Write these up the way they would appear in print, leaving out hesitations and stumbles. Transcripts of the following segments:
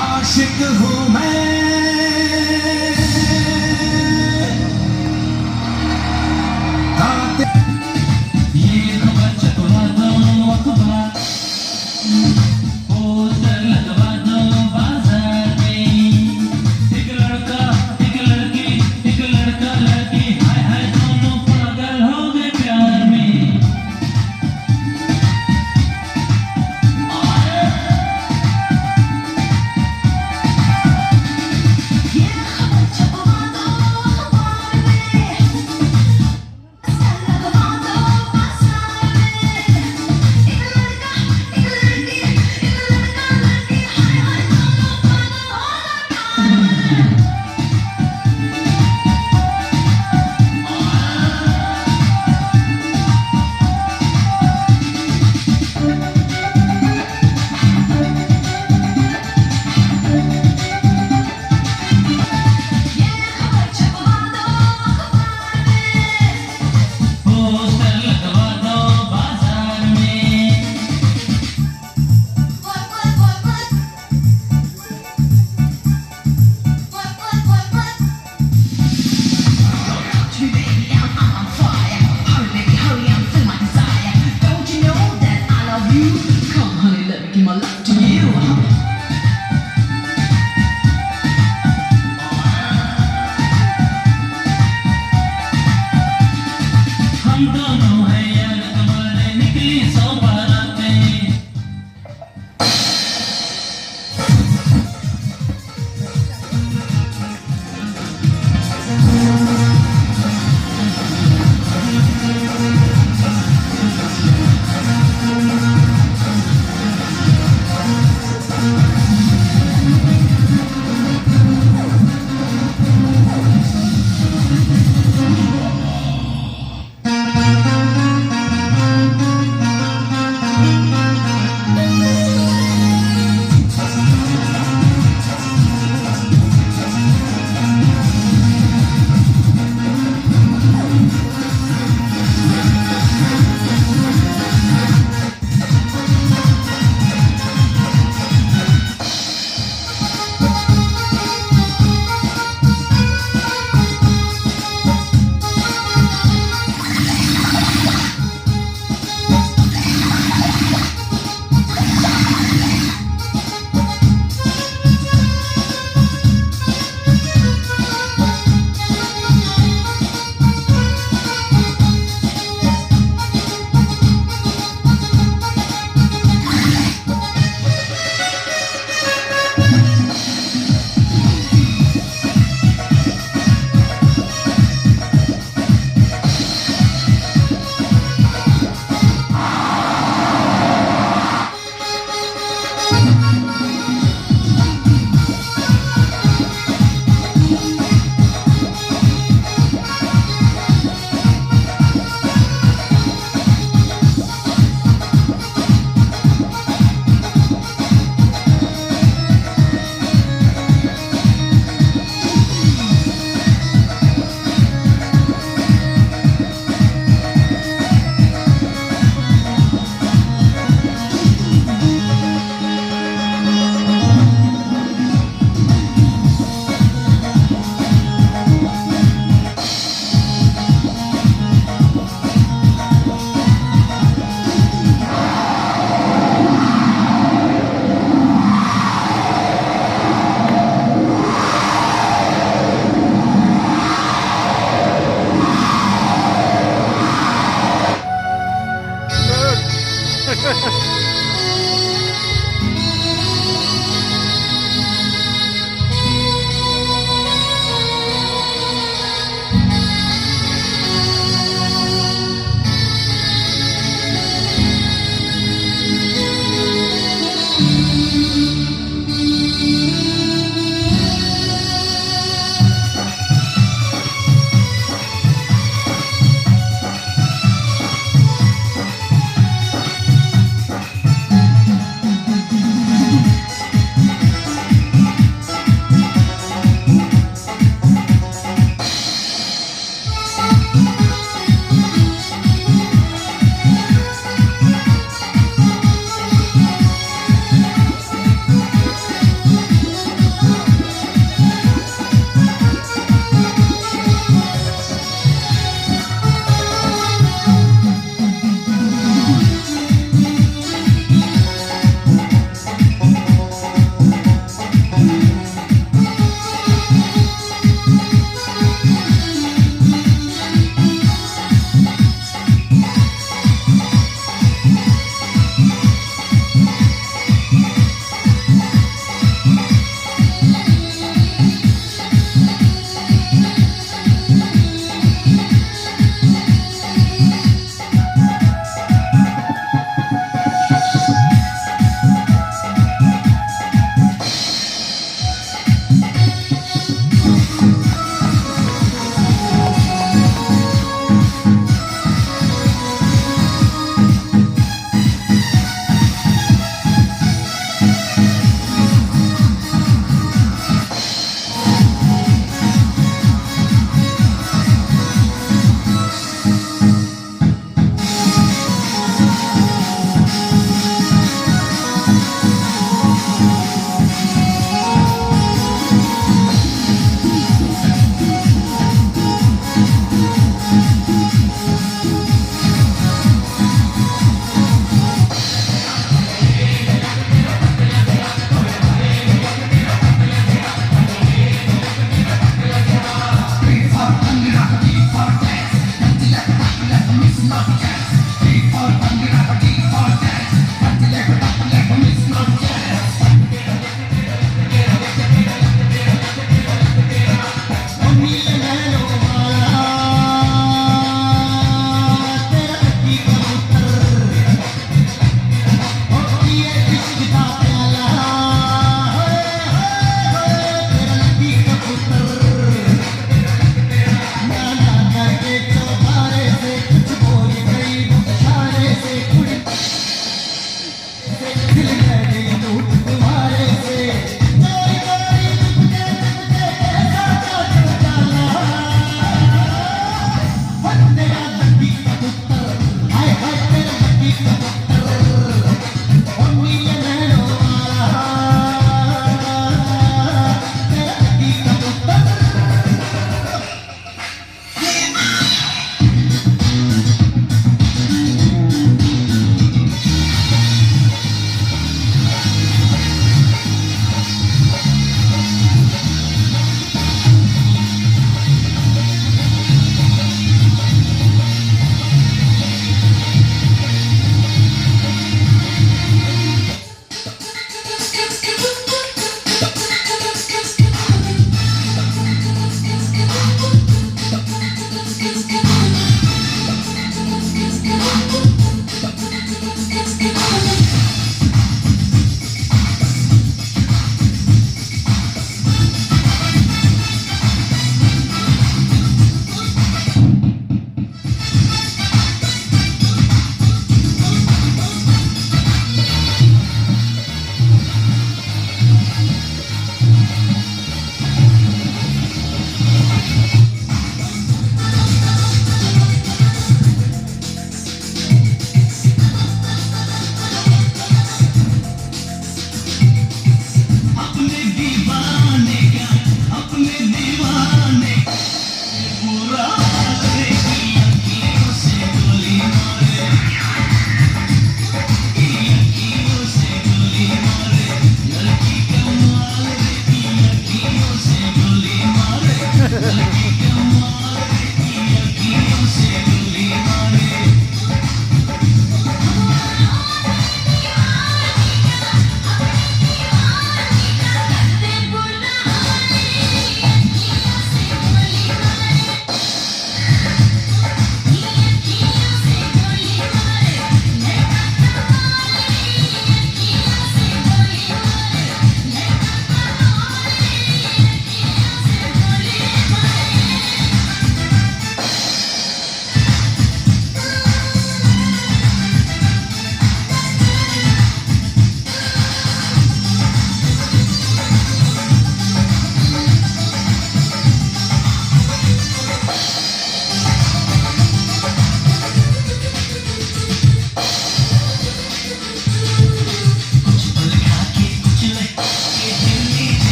आशिक हूँ मैं ये खबर चतुरा दो अखबार पोस्टर लगवा दो बाजार में एक लड़का एक लड़की एक लड़का लड़की हाय हाय दोनों पागल हो गए प्यार में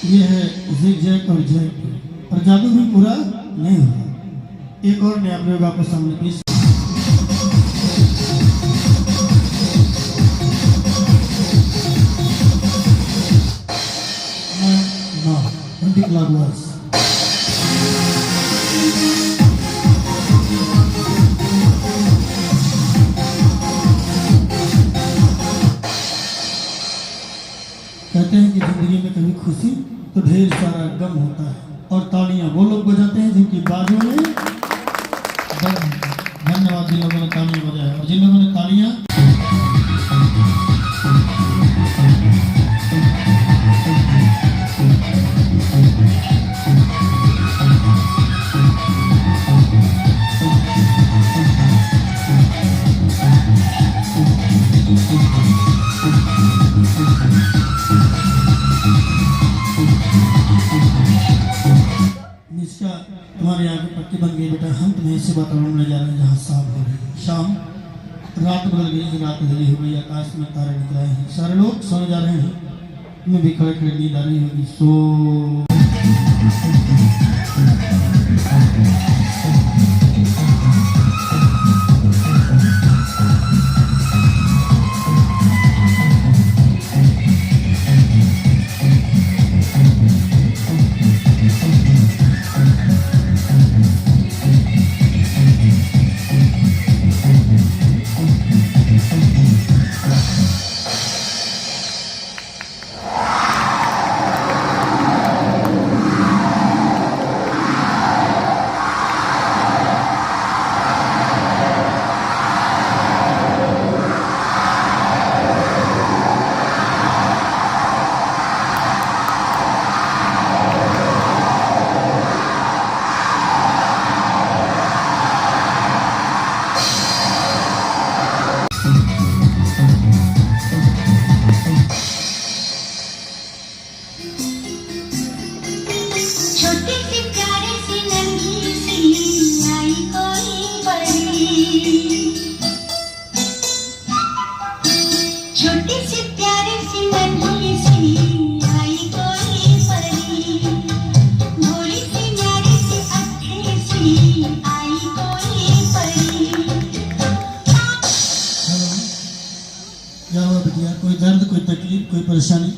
ये है जिग-जैग और जैग और जादू भी पूरा नहीं हुआ। एक और नया प्रयोग आपको सामने पेश क्लॉकवाइज। कहते हैं कि जिंदगी में कभी खुशी तो ढेर सारा गम होता है और तालियां वो लोग बजाते हैं जिनकी बाजू में दर्द होता है। धन्यवाद जिन लोगों ने तालियां बजाया और जिन लोगों ने तालियां तुम्हारे आगे पट्टी बन गई बेटा, हम तुम्हें ऐसे वातावरण में ले जा रहे हैं जहाँ साफ हो रही शाम, रात बदल गई, रात अंधेरी हो गई, आकाश में तारे निकल आए हैं, सारे लोग सोने जा रहे हैं, तुम्हें भी खड़े खड़े नींद आ रही होगी। सो कोई दर्द, कोई तकलीफ, कोई परेशानी,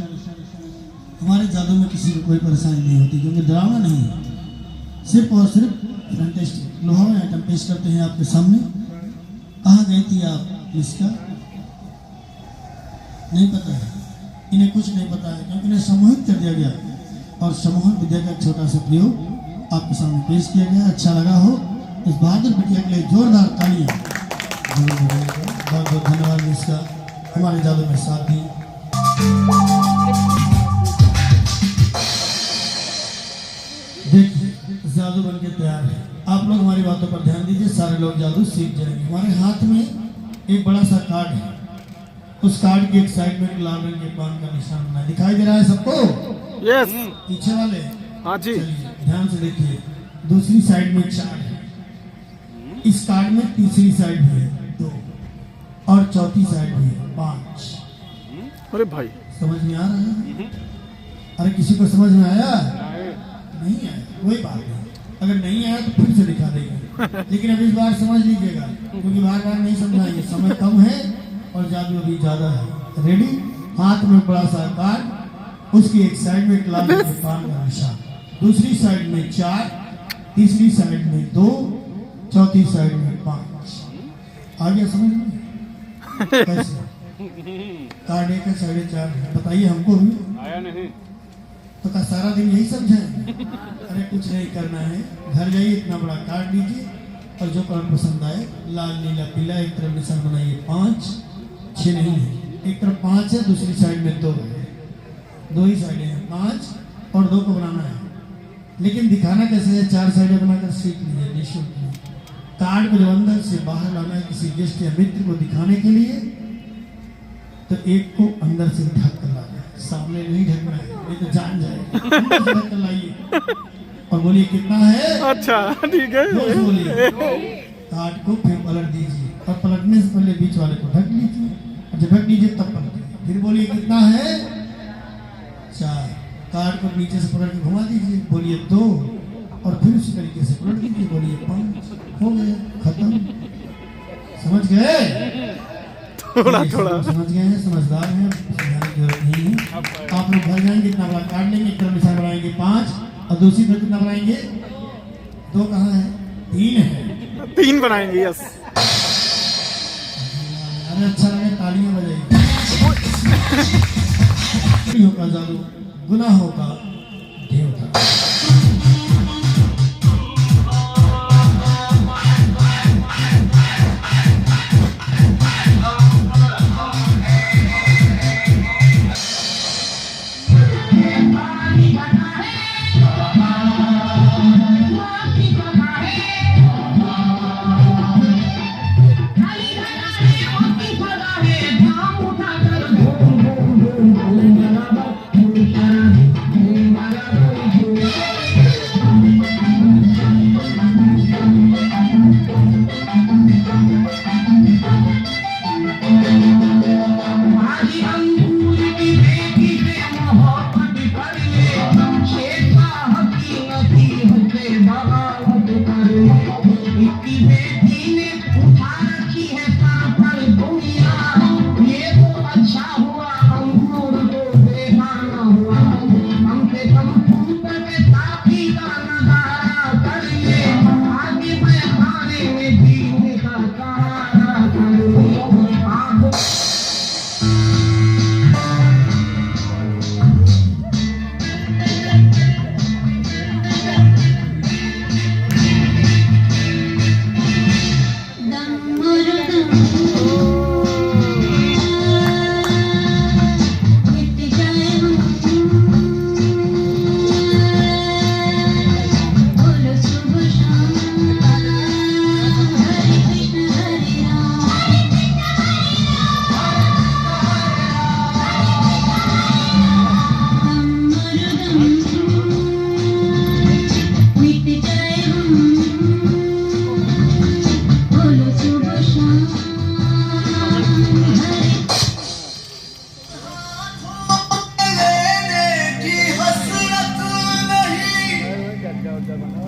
हमारे जादू में किसी को कोई परेशानी नहीं होती क्योंकि डरावना नहीं है, सिर्फ और सिर्फ फैंटास्टिक लोहावन आइटम पेश करते हैं आपके सामने। कहाँ गई थी आप? इसका नहीं पता है, इन्हें कुछ नहीं पता है क्योंकि इन्हें समूहित कर दिया गया और समूहन विद्या का छोटा सा प्रयोग आपके सामने पेश किया गया। अच्छा लगा हो इस बहादुर बिटिया के लिए जोरदार तालियां। बहुत बहुत धन्यवाद इसका हमारे जादू में साथ दी। देखिए जादू बन के तैयार है, आप लोग हमारी बातों पर ध्यान दीजिए, सारे लोग जादू सीख जाएंगे। हमारे हाथ में एक बड़ा सा कार्ड है, उस कार्ड की एक साइड में एक लाल रंग के पान का निशान बना दिखाई दे रहा है सबको? यस। पीछे वाले? हाँ जी। ध्यान से देखिए, दूसरी साइड में 4 है, इस कार्ड में तीसरी साइड भी है 2 और चौथी साइड भी है 5। अरे भाई समझ में आ रहा है? अरे किसी को समझ में आया? नहीं आया कोई बात नहीं, अगर नहीं आया तो फिर से दिखा देंगे, लेकिन अब इस बार समझ लीजिएगा क्योंकि बार बार नहीं समझाएंगे, समय कम है और जादू अभी ज्यादा है। रेडी? हाथ में बड़ा सा कार्ड, उसकी एक साइड में लाल रंग के पान का निशान, दूसरी साइड में 4, तीसरी साइड में 2, चौथी साइड में 5। आ गया समझ में? कैसे? कार्ड एक 4.5 बताइए हमको भी आया नहीं तो क्या सारा दिन यही समझाएं? अरे कुछ नहीं करना है, घर जाइए, इतना बड़ा कार्ड लीजिए और जो कलर पसंद आए, लाल नीला पीला, एक तरफ निशान बनाइए 5, 6 नहीं है, एक तरफ 5 है, दूसरी साइड में 2 है, 2 ही साइडें हैं, 5 और 2 को बनाना है। लेकिन दिखाना कैसे है? 4 साइडें बनाकर सीख लीजिए निःशुल्क में। कार्ड को जब अंदर से बाहर लाना है किसी गेस्ट या मित्र को दिखाने के लिए, तो एक को अंदर से ढक कर लाना है, सामने नहीं ढकना है, नहीं तो जान जाएगा। ढक कर लाइए और बोलिए कितना है? अच्छा ठीक है। बोलिए कार्ड को फिर पलट दीजिए और पलटने से पहले बीच वाले को ढक लीजिए और जब ढक लीजिए तब पलटिए, फिर बोलिए कितना है? 4। कार्ड को नीचे से पकड़ के घुमा दीजिए, बोलिए 2 और फिर उसी तरीके से पलट दीजिए, बोलिए 5। हो गया, खत्म। समझ गए? थोड़ा थोड़ा समझ गए हैं, समझदार हैं, समझाने की जरूरत नहीं है। आप लोग घर जाएंगे, इतना बड़ा कार्ड लेंगे, एक तरफ निशान बनाएंगे 5 और दूसरी तरफ कितना बनाएंगे? 2 कहाँ है? 3 है। 3 बनाएंगे। यस। अरे अच्छा लगे, तालियां बजाइए। होगा जादू, गुनाहों का देवता।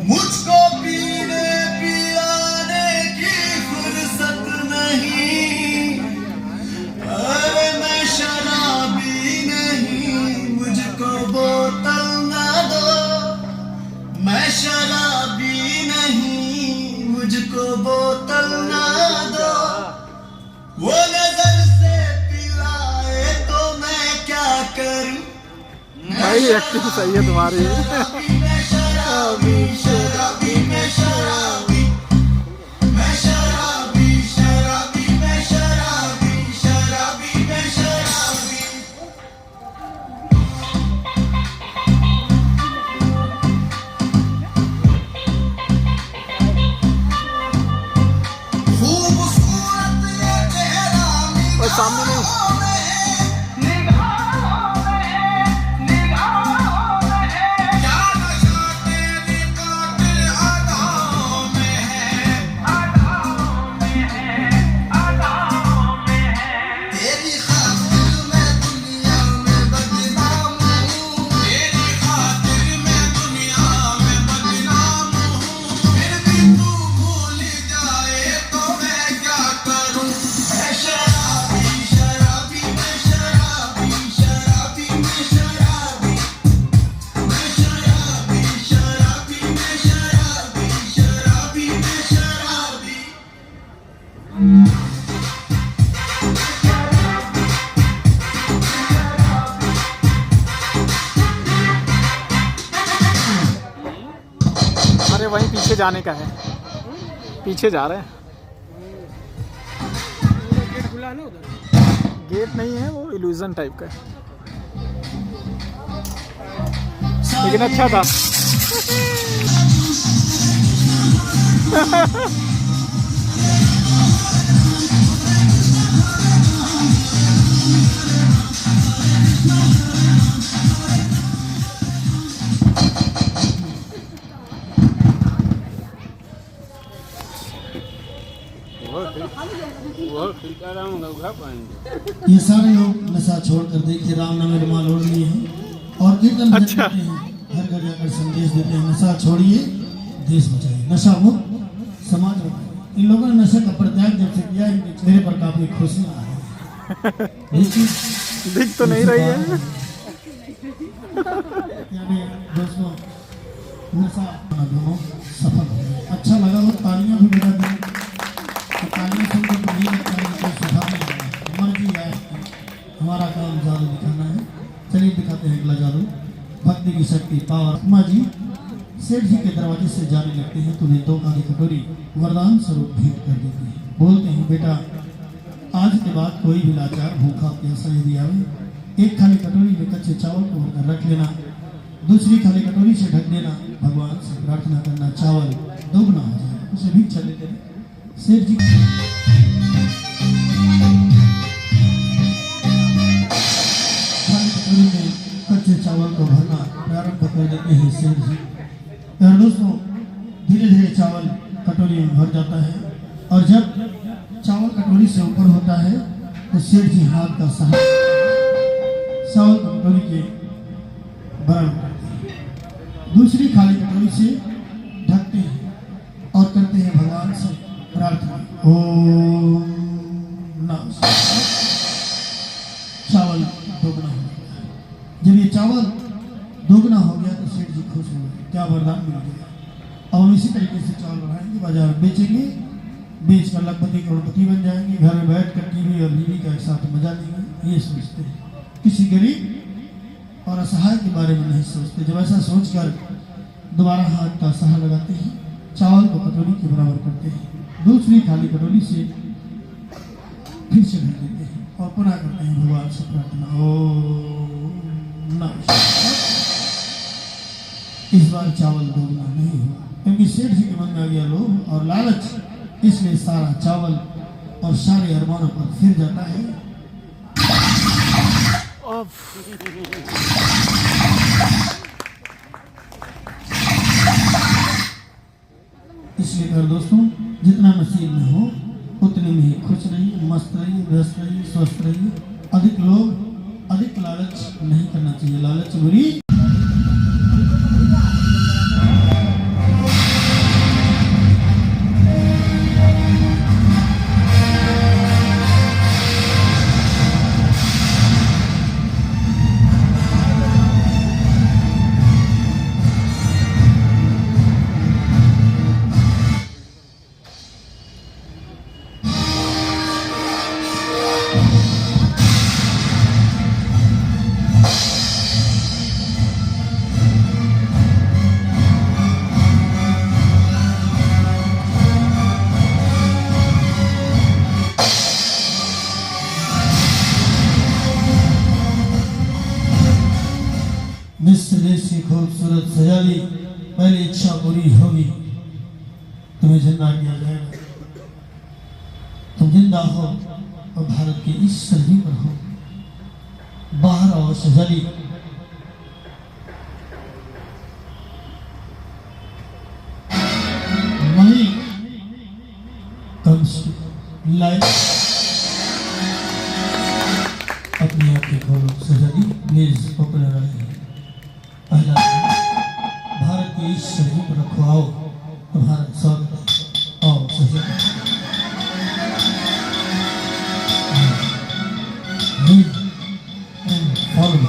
मुझको पीने पिलाने की फुर्सत नहीं, अरे मैं शराबी नहीं, मुझको बोतल ना दो। मैं शराबी नहीं, मुझको बोतल ना दो। वो नजर से पिलाए तो मैं क्या करूं? भाई एक्टिंग सही है तुम्हारी। मैं शराबी, शराबी, मैं शराबी, मैं शराबी, शराबी, मैं शराबी, शराबी, मैं शराबी। खूबसूरत ये चेहरा और सामने नहीं। अरे वहीं पीछे जाने का है, पीछे जा रहे हैं। गेट नहीं है, वो इल्यूजन टाइप का है, लेकिन अच्छा था। ये सारे लोग नशा छोड़कर देखिए, राम नाम में रुमाल ओढ़ लिए हैं, और कीर्तन भजन अच्छा। करते हैं, घर घर जाकर संदेश देते हैं, नशा छोड़िए देश बचाइए, नशा मुक्त समाज बनाइए। इन लोगों ने नशे का परित्याग जब से किया, इनके चेहरे पर काफी खुशियां आ रही हैं। दिख तो नहीं रही है। यानी दोस्तों नशा दोनों सफल हो गए। अच्छा लगा हो, तालियां भी बजा दें। तो तालियां सुनकर तो नहीं लगता है कि कोई सुधार नहीं आया, मर्जी आए। हमारा काम जादू दिखाना है। चलिए दिखाते हैं अगला जादू, भक्ति की शक्ति पावर। अम्मा जी सेठ जी के दरवाजे से जाने लगते हैं तो उन्हें 2 खाली कटोरी वरदान स्वरूप भेंट कर देती है। बोलते हैं बेटा आज के बाद कोई भी लाचार भूखा प्यासा यदि आवे, 1 खाली कटोरी में कच्चे चावल को भरकर रख लेना, दूसरी खाली कटोरी से ढक देना, भगवान से प्रार्थना करना चावल दोगुना हो जाए, उसे भी चले देना। सेठ जी खाली कटोरी में कच्चे चावल को भरना प्रारंभ कर देते हैं सेठ जी। और दोस्तों धीरे धीरे चावल कटोरी में भर जाता है, और जब चावल कटोरी से ऊपर होता है तो सेठ जी हाथ का सहारा चावल कटोरी के बराबर करते हैं, दूसरी खाली कटोरी से ढकते हैं और करते हैं भगवान से प्रार्थना, ओम नमः शिवाय। चावल दोगुना हो गया। जब ये चावल दोगुना हो गया तो सेठ जी खुश हो गए, क्या वरदान मिल गया। अब हम इसी तरीके से चावल बढ़ाएंगे, बाजार में बेचेंगे, बेचकर लखपति करोड़पति बन जाएंगे, घर में बैठ कर टीवी और बीवी का एक साथ मजा लेंगे। ये सोचते हैं, किसी गरीब और असहाय के बारे में नहीं सोचते। जब ऐसा सोचकर दोबारा हाथ का सहारा लगाते हैं, चावल को कटोरी के बराबर करते हैं, दूसरी खाली कटोरी से फिर से ढक देते हैं और पुनः करते हैं भगवान से प्रार्थना, ओम नमः शिवाय। इस बार चावल दोगुना नहीं हुआ, क्योंकि सेठ जी के मन में आ गया लोभ और लालच, इसलिए सारा चावल और सारे अरमानों पर फिर जाता है। इसलिए कर दोस्तों जितना नसीब में हो उतने में ही खुश रहिए, मस्त रहिए, व्यस्त रहिए, स्वस्थ रहिए। अधिक लोभ अधिक लालच नहीं करना चाहिए, लालच बुरी। मिस्र देश की खूबसूरत सजाली, पहली इच्छा पूरी होगी, तुम्हें जिंदा किया जाएगा। तुम जिंदा हो और भारत की इस सरहदी पर हो, बाहर आओ सजाली। वही कम्स लाइफ अपनी आंखें खोलो सजाली, प्लीज ओपन योर आईज। पहला भारत की इस सरहद पर रखो, आओ तुम्हारा स्वागत है, आओ सजाली। Follow me.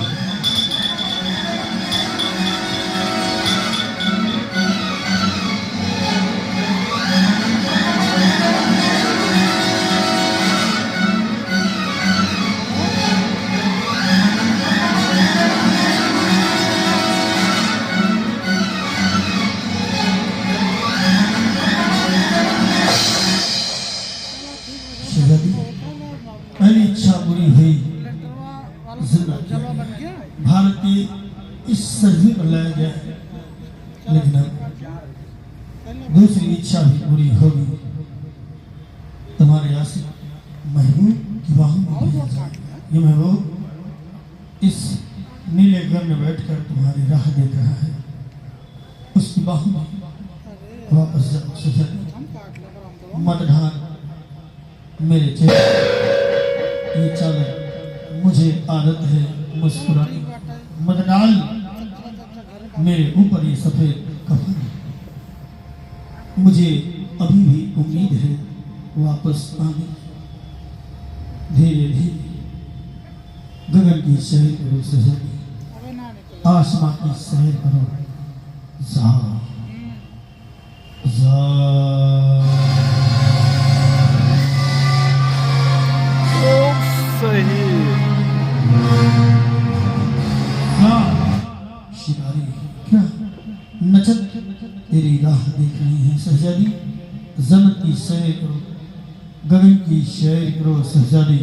पहली इच्छा पूरी हुई, जिंदा किया गया, भारत की इस सरहद पर लाया गया। लेकिन अब दूसरी इच्छा भी पूरी होगी, तुम्हारे आशिक महबूब की बाहों में भेजा जाएगा। ये महबूब इस नीले घर में बैठकर तुम्हारी राह देख रहा है, उसकी बाहों में वापस जाओ सजाली। मत ढान मेरे चेहरे, ये चादर मुझे आदत है मुस्कुराने, मत डाल मेरे ऊपर ये सफेद कफन। मुझे अभी भी उम्मीद है वापस आने। धीरे धीरे गगन की सैर करो सजनी, आसमां की सैर करो जा जा। सही। शिकारी क्या नचत तेरी राह देख रही है शहजादी। जन्नत की सैर करो, गगन की सैर करो शहजादी।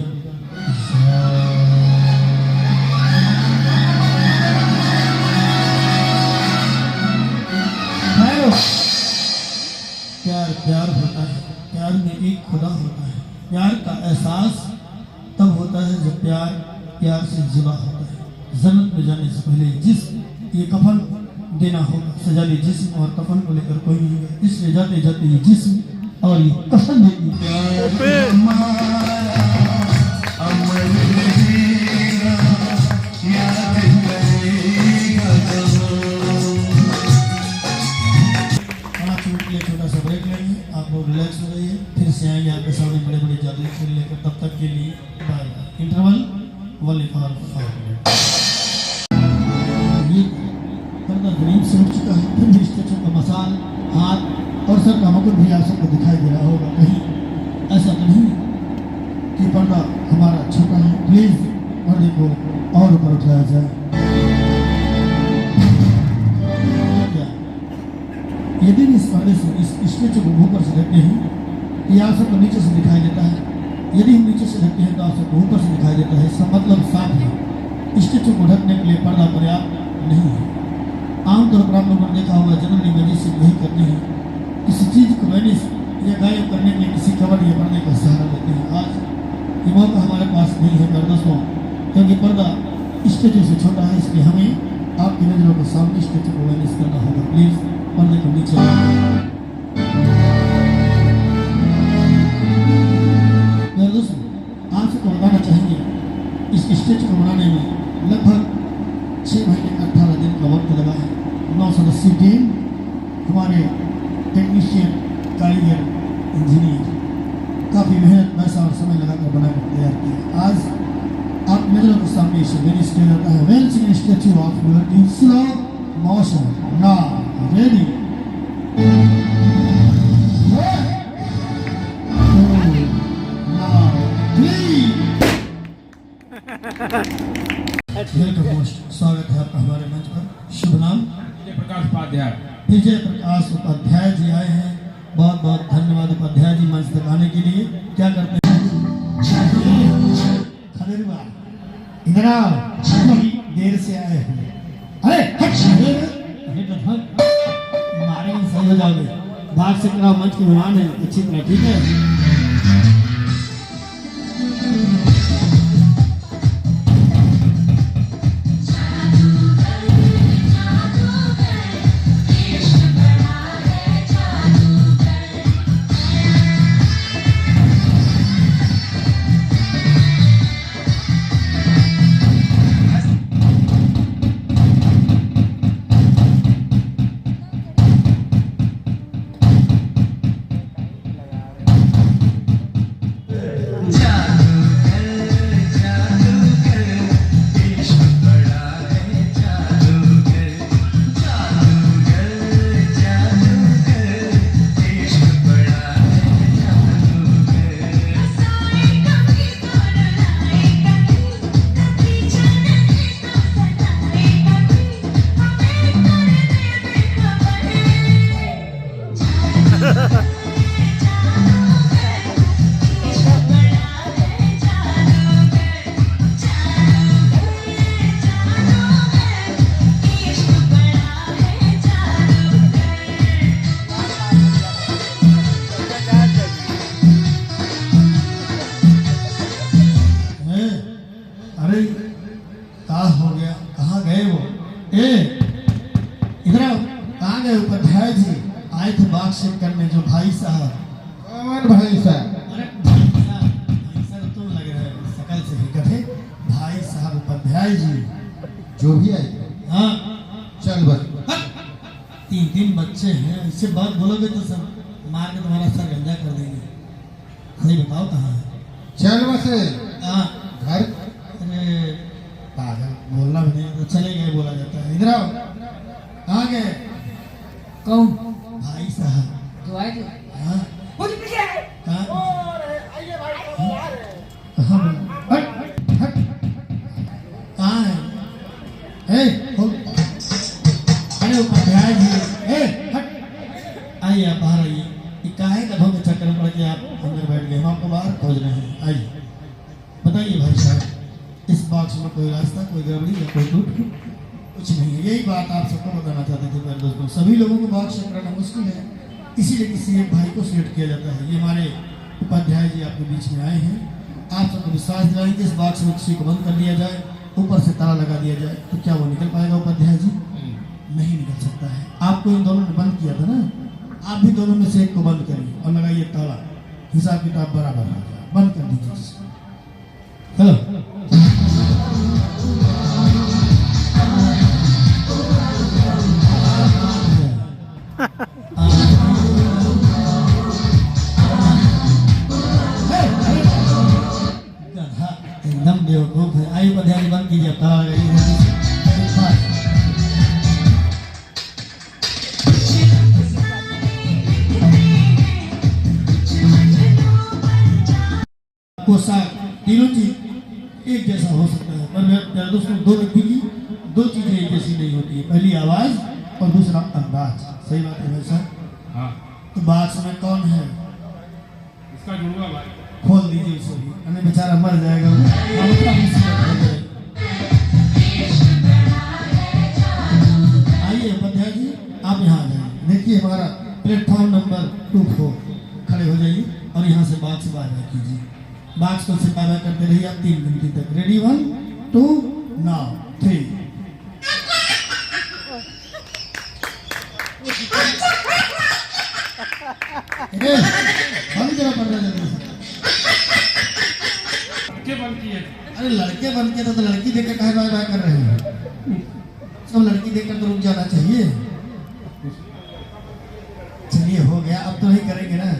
प्यार प्यार होता है, प्यार में एक खुदा होता है। प्यार का एहसास तब होता है जब प्यार प्यार से जुड़ा होता है। जन्नत में जाने से पहले जिस्म ये कफन देना होगा सजादी। जिस्म और कफन को लेकर कोई नहीं है, इसलिए जाते जाते ये जिस्म और ये कफन देगी। छोटा सा ब्रेक लेंगे, आप लोग रिलैक्स हो जाइए, फिर से आएंगे आपके सामने बड़े बड़े जादू खेल लेकर। तब तक के लिए बाय। Interval 1 for 5 minute. ये पर्दा गरीब से उठ चुका है। फिर भी स्टेचू का मसाल, हाथ और सर का मुकुट भी आप सबको दिखाई दे रहा होगा। कहीं ऐसा तो नहीं कि पर्दा हमारा छोटा है। प्लीज पर्दे को और ऊपर उठाया जाए। यदि इस पर्दे से इस स्टेचू को ऊपर से देखते हैं, ये आप सबको नीचे से दिखाई देता है। यदि हम नीचे से देखते हैं तो आप सबको ऊपर से दिखाई देता है। इसका मतलब साफ है, स्टेचू को ढकने के लिए पर्दा पर्याप्त नहीं है। आमतौर पर आप लोगों ने देखा होगा जनरली मैजिस्ट्रेट यही करते हैं, किसी चीज़ को मैनेज या गायब करने के लिए किसी कवर या पर्दे का सहारा लेते हैं। आज ये मौका हमारे पास नहीं है दोस्तों, क्योंकि पर्दा स्टेचू से छोटा है। इसलिए हमें आपकी नज़रों के सामने स्टेचू को मैनेज करना होगा। प्लीज़ पर्दे को नीचे दोस्तों, आप सबको बताना चाहेंगे इस स्टेचू को बनाने में लगभग 6 महीने 18 दिन का वक्त लगा है। 9 सदस्यीय टीम, हमारे टेक्नीशियन, कारीगर, इंजीनियर काफ़ी मेहनत पैसा और समय लगाकर बनाकर तैयार किया। आज आप नजरों के सामने इसे वेनिस किया जाता है। Venice statue of liberty, slow motion, now ready. स्वागत है आपका हमारे मंच पर। शुभ नाम? विजय प्रकाश उपाध्याय। विजय प्रकाश उपाध्याय जी आए हैं। बहुत बहुत धन्यवाद उपाध्याय जी मंच तक आने के लिए। क्या करते हैं? खदेरुआ इधर आओ, देर से आए हैं। अरे मारे सही हो जाओगे। भाग से कराओ, मंच के मेहमान है अच्छी तरह, ठीक है? उपाध्याय जी आए थे बातचीत करने। जो भाई साहब, कौन भाई साहब? अरे भाई साहब तुम लग रहे हो शकल से ही कथे। भाई साहब उपाध्याय जी जो भी आए 3 बच्चे हैं, इससे बात बोलोगे तो सब मार के तुम्हारा सर गंजा कर देंगे। सही बताओ कहाँ है? चल बसे हाँ, घर अरे पागल, बोलना भी नहीं तो चले गए बोला जाता है। इधर आओ। कहाँ गए? कौन भाई साहब। तो आए थे हाँ, कहाँ? कहाँ बोला? हट, हट। कहाँ है? हो। अरे उपाध्याय जी, हट। आइए आप बाहर आइए। ये काहे गधों के चक्कर में पड़ के आप अंदर बैठ गए? हम आपको बाहर खोज रहे हैं। आइए बताइए भाई साहब, इस बॉक्स में कोई रास्ता, कोई गड़बड़ी या कोई टूट कुछ नहीं है। यही बात आप सबको बताना चाहते थे मेरे दोस्तों। सभी लोगों को बॉक्स चेक करना मुश्किल है, इसीलिए किसी एक भाई को सिलेक्ट किया जाता है। ये हमारे उपाध्याय जी आपके बीच में आए हैं। आप सबको विश्वास दिलाएंगे इस बॉक्स में किसी को बंद कर दिया जाए, ऊपर से ताला लगा दिया जाए, तो क्या वो निकल पाएगा उपाध्याय जी? नहीं निकल सकता है। आपको इन दोनों ने बंद किया था ना, आप भी दोनों में से एक को बंद करिए और लगाइए ताला। हिसाब किताब बराबर आ जाए। बंद कर दीजिए जिसको। हेलो, गधा एकदम बेवकूफ है। आइए उपाध्याय जी बंद कीजिए, ताला लगाइए। पोशाक तीनों चीज एक जैसा हो सकता है, पर मेरे दोस्तों दो व्यक्ति की दो चीजें एक जैसी नहीं होती है। पहली आवाज और दूसरा अंदाज। सही बात है भाई साहब? हाँ, तो बाक्स में कौन है? इसका जुड़वा भाई। खोल दीजिए उसे भी, हमें बेचारा मर जाएगा। हम अपना मुसीबत हो जाए। आइए उपाध्याय जी, आप यहाँ आ जाइए। देखिए हमारा प्लेटफॉर्म नंबर 24, खड़े हो जाइए और यहाँ से बात से बाय कीजिए। बाक्स को से बाय करते रहिए आप 3 घंटे तक। रेडी? 1 2 नाउ 3। बंद करो पड़ रहा जल्दी से। के बंद किए? अरे लड़के बन के तो लड़की देखकर कहे बाय बाय कर रहे हैं? सब लड़की देखकर तो रुक जाना चाहिए। चलिए हो गया, अब तो नहीं करेंगे ना?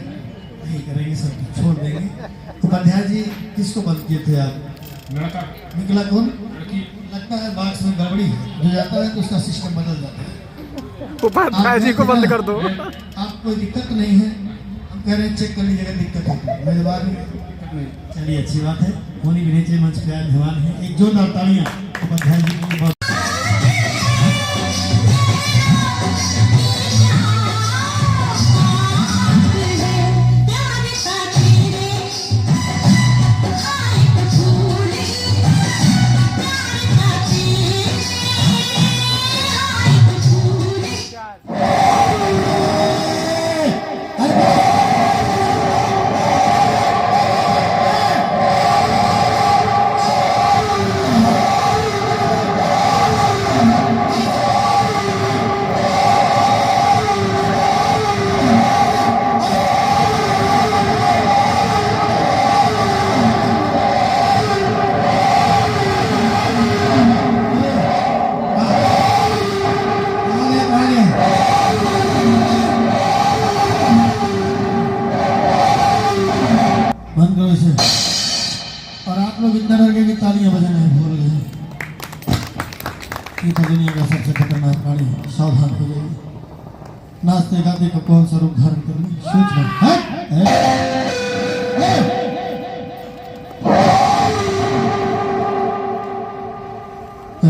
नहीं करेंगे, सब छोड़ देंगे। उपाध्याय जी किसको बंद किए थे आप? लड़का। निकला कौन? लड़की। लगता है बाक्स में गड़बड़ी है। जो जाता है तो उसका सिस्टम बदल जाता है। उपाध्याय जी को बंद कर दो। आप कोई दिक्कत नहीं है? हम कह रहे हैं चेक कर लीजिएगा, दिक्कत है मेरे बारे में। चलिए अच्छी बात है। होनी भी नीचे मंच पे आए मेहमान हैं। एक जोरदार तालियां उपाध्याय जी के लिए। बंद करो इसे। और आप लोग इतना डर गए कि तालियां बजाना है भूल गए। ये तो दुनिया का सबसे खतरनाक प्राणी है, सावधान हो जाइए। नाचते गाते का कौन सा रूप धारण कर ले? सोच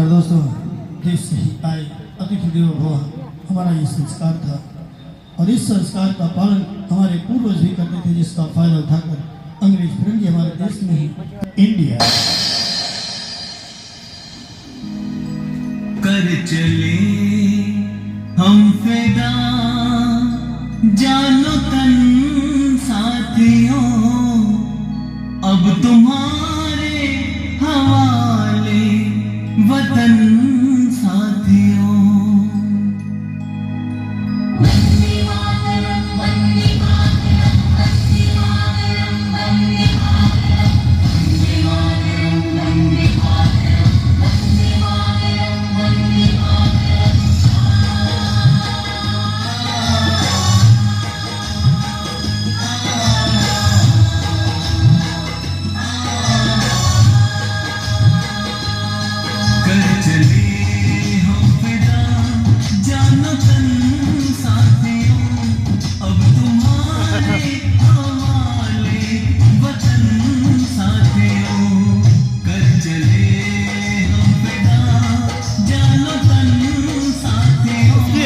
दोस्तों, देश से ही आए अतिथि देवो भव हमारा ये संस्कार था और इस संस्कार का पालन हमारे पूर्वज भी करते थे, जिसका फायदा उठाकर अंग्रेज फिरंगी हमारे देश में ही इंडिया कर चले हम फिदा जानो तन साथियों, अब तुम्हारे हवाले वतन साथियों।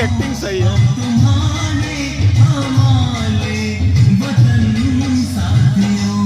एक्टिंग सही है। तुम्हारे हवाले वतन साथियों।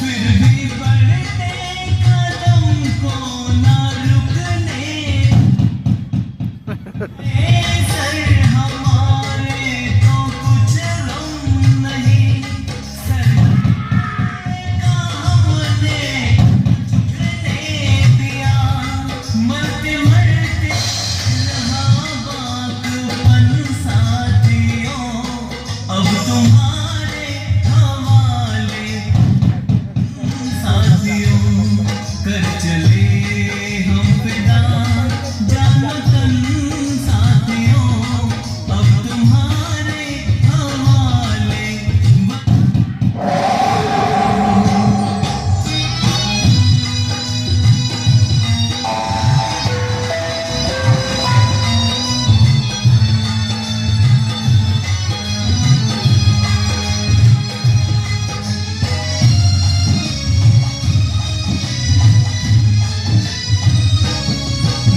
फिर भी बढ़ते कदम को ना रुकने सर हमारे तो कुछ गम नहीं। सर का हमने झुकने दिया। मरते मरते रहा बाकपन साथियों। अब तुम्हारे हवाले साथियों। कर चले हम फिदा जानो तन साथियों। अब तुम्हारे हवाले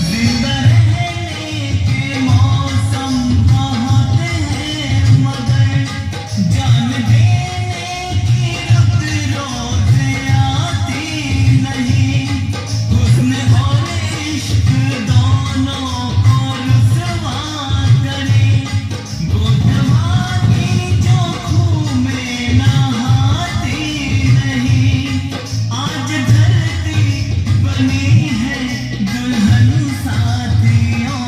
जिंदा रहने के मौसम बहुत हैं मगर जान देने की रुत रोज आती नहीं। हुस्न और इश्क दोनों को रुसवा करे। गोदवानी जो खूह में नहाती नहीं। आज धरती बनी है दुल्हन साथियों।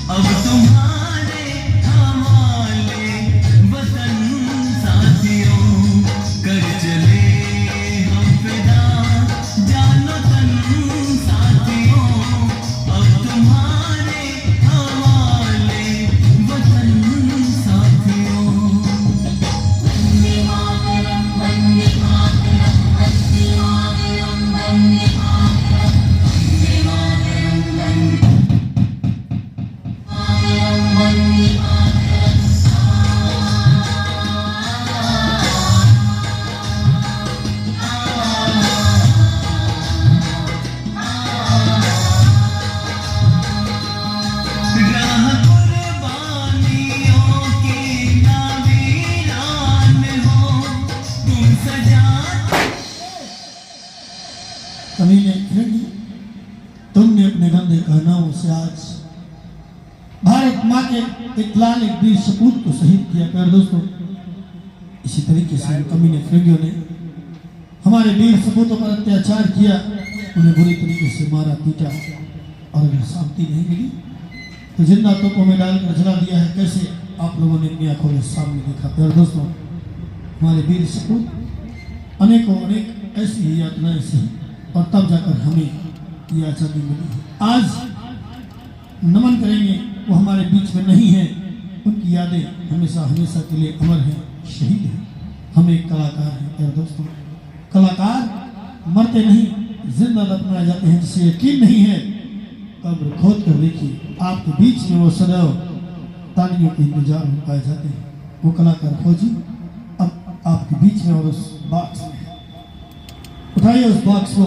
अब तुम्हारे हवाले वतन साथियों। कर चले हम फिदा जानो तन साथियों। अब तुम्हारे हवाले वतन साथियों। राह कुर्बानियों की ना वीरान हो। तुम सजाते कमीने फ्रेंड, तुमने अपने गंदे कहनाओं से आज भारत माँ के एक लाल एक वीर सपूत को शहीद किया। प्यार दोस्तों, इसी तरीके से कमीने फ्रेंडियों ने हमारे वीर सपूतों पर अत्याचार किया। उन्हें बुरी तरीके से मारा पीटा और अगर शांति नहीं मिली तो जिंदा तोपों में डालकर जला दिया है। कैसे आप लोगों ने अपनी आंखों के सामने देखा। प्यार दोस्तों, हमारे वीर सपूत अनेकों अनेक ऐसी ही यातनाएं सही और तब जाकर हमें ये आज़ादी मिली है। आज नमन करेंगे, वो हमारे बीच में नहीं है। उनकी यादें हमेशा हमेशा के लिए अमर हैं, शहीद हैं। हम एक कलाकार हैं। प्यार दोस्तों, कलाकार मरते नहीं, जिंदा दफनाए जाते हैं। जिसे यकीन नहीं है, कब्र खोद कर देखिए, आपके बीच में वो सदैव तालियों के इंतजार में पाए जाते हैं। वो कलाकार खोजी अब आपके बीच में और उस बॉक्स में। उठाइए उस बॉक्स को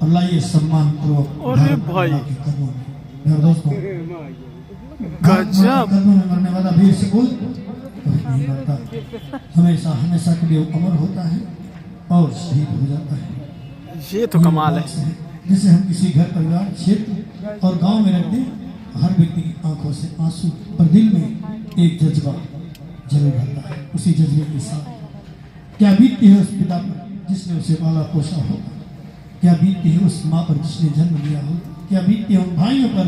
और लाइए सम्मान पूर्वक अरे भाई। के कदमों में। मेरे दोस्तों, गजब। कदमों में मरने वाला वीर सपूत कभी नहीं मरता, हमेशा हमेशा के लिए अमर होता है और शहीद हो जाता है। ये तो कमाल है। जिसे हम किसी घर परिवार क्षेत्र और गांव में रख दें, हर व्यक्ति की आंखों से आंसू और दिल में एक जज्बा जरूर रहता है। उसी जज्बे के साथ क्या बीतती है उस पिता पर जिसने उसे पाला पोसा होगा, क्या बीतती है उस माँ पर जिसने जन्म लिया हो, क्या बीतती है उन भाइयों पर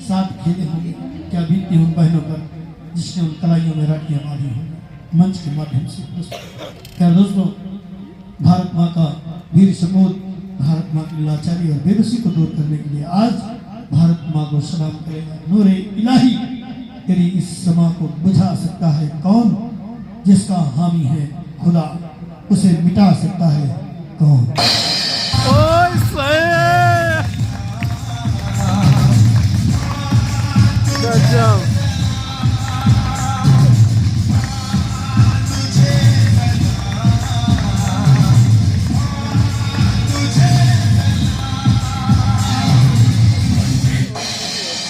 साथ खेले होंगे, क्या बीतती है उन बहनों पर जिसने उन कलाइयों में राखियाँ बांधी होंगी। मंच के माध्यम से क्या दोस्तों, भारत माँ का वीर समोद, भारत माँ की लाचारी और बेबसी को दूर करने के लिए आज भारत माँ को सलाम करेगा। नूरे इलाही तेरी इस समा को बुझा सकता है कौन? जिसका हामी है खुदा, उसे मिटा सकता है कौन? ओए सही गजब।